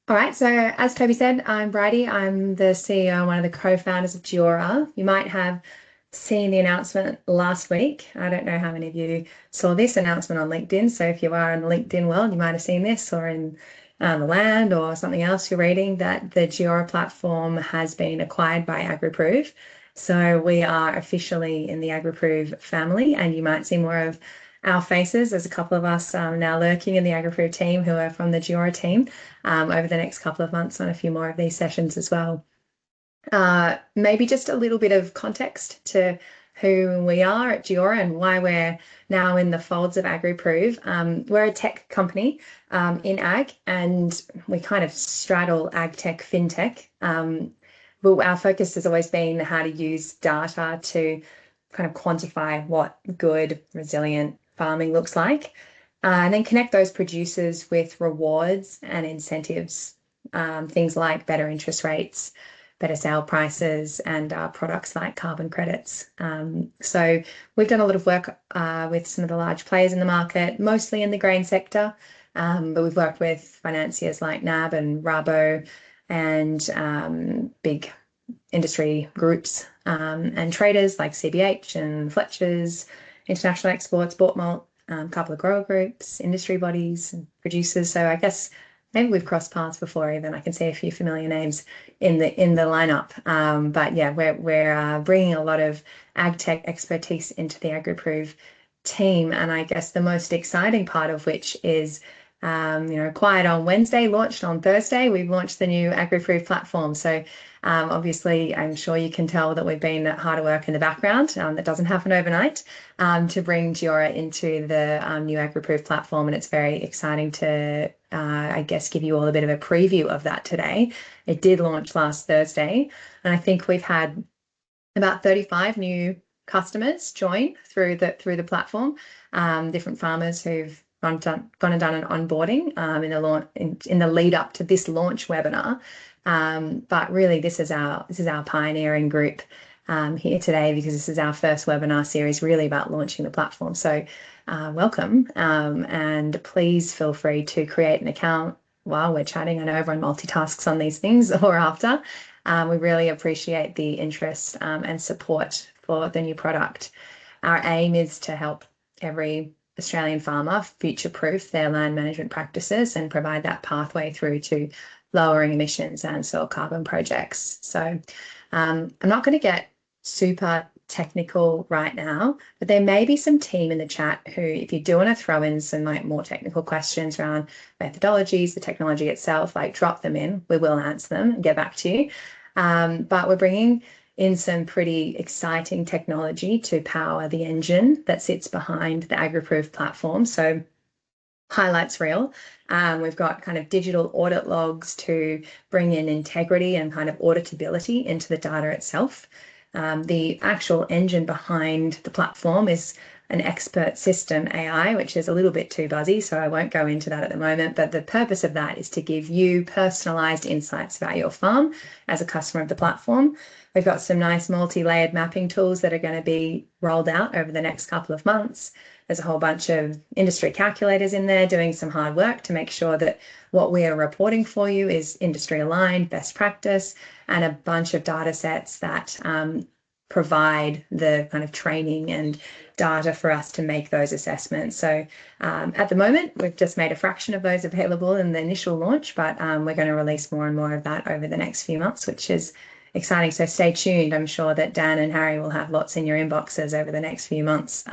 All right, so as Toby said, I'm Bridie. I'm the CEO and one of the co-founders of Giora. You might have seen the announcement last week. I don't know how many of you saw this announcement on LinkedIn. So if you are in the LinkedIn world, you might have seen this, or in the land or something else you're reading, that the Giora platform has been acquired by AgriProve. So we are officially in the AgriProve family, and you might see more of our faces. There's a couple of us now lurking in the AgriProve team who are from the Giora team over the next couple of months on a few more of these sessions as well. Maybe just a little bit of context to who we are at Giora and why we're now in the folds of AgriProve. We're a tech company in ag, and we kind of straddle ag tech, fintech. But our focus has always been how to use data to kind of quantify what good, resilient farming looks like, and then connect those producers with rewards and incentives, things like better interest rates, better sale prices, and products like carbon credits. So we've done a lot of work with some of the large players in the market, mostly in the grain sector, but we've worked with financiers like NAB and Rabo and big industry groups and traders like CBH and Fletcher's, International Exports, Bourtmalt, a couple of grower groups, industry bodies, and producers. So I guess maybe we've crossed paths before even. I can see a few familiar names in the lineup. But yeah, we're bringing a lot of ag tech expertise into the AgriProve team, and I guess the most exciting part of which is acquired on Wednesday, launched on Thursday. We've launched the new AgriProve platform. So obviously, I'm sure you can tell that we've been hard at work in the background. That doesn't happen overnight to bring Giora into the new AgriProve platform. And it's very exciting to, I guess, give you all a bit of a preview of that today. It did launch last Thursday, and I think we've had about 35 new customers join through the platform, different farmers who've gone and done an onboarding in the lead up to this launch webinar. But really, this is our pioneering group here today, because this is our first webinar series really about launching the platform. So welcome, and please feel free to create an account while we're chatting. I know everyone multitasks on these things or after. We really appreciate the interest and support for the new product. Our aim is to help every Australian farmer future-proof their land management practices and provide that pathway through to lowering emissions and soil carbon projects. So I'm not going to get super technical right now, but there may be some team in the chat who, if you do want to throw in some more technical questions around methodologies, the technology itself, drop them in. We will answer them and get back to you. But we're bringing in some pretty exciting technology to power the engine that sits behind the AgriProve platform. So highlights reel. We've got kind of digital audit logs to bring in integrity and kind of auditability into the data itself. The actual engine behind the platform is an expert system AI, which is a little bit too buzzy, so I won't go into that at the moment. But the purpose of that is to give you personalized insights about your farm as a customer of the platform. We've got some nice multi-layered mapping tools that are going to be rolled out over the next couple of months. There's a whole bunch of industry calculators in there doing some hard work to make sure that what we are reporting for you is industry aligned, best practice, and a bunch of data sets that provide the kind of training and data for us to make those assessments. So at the moment, we've just made a fraction of those available in the initial launch, but we're going to release more and more of that over the next few months, which is exciting. So stay tuned. I'm sure that Dan and Harry will have lots in your inboxes over the next few months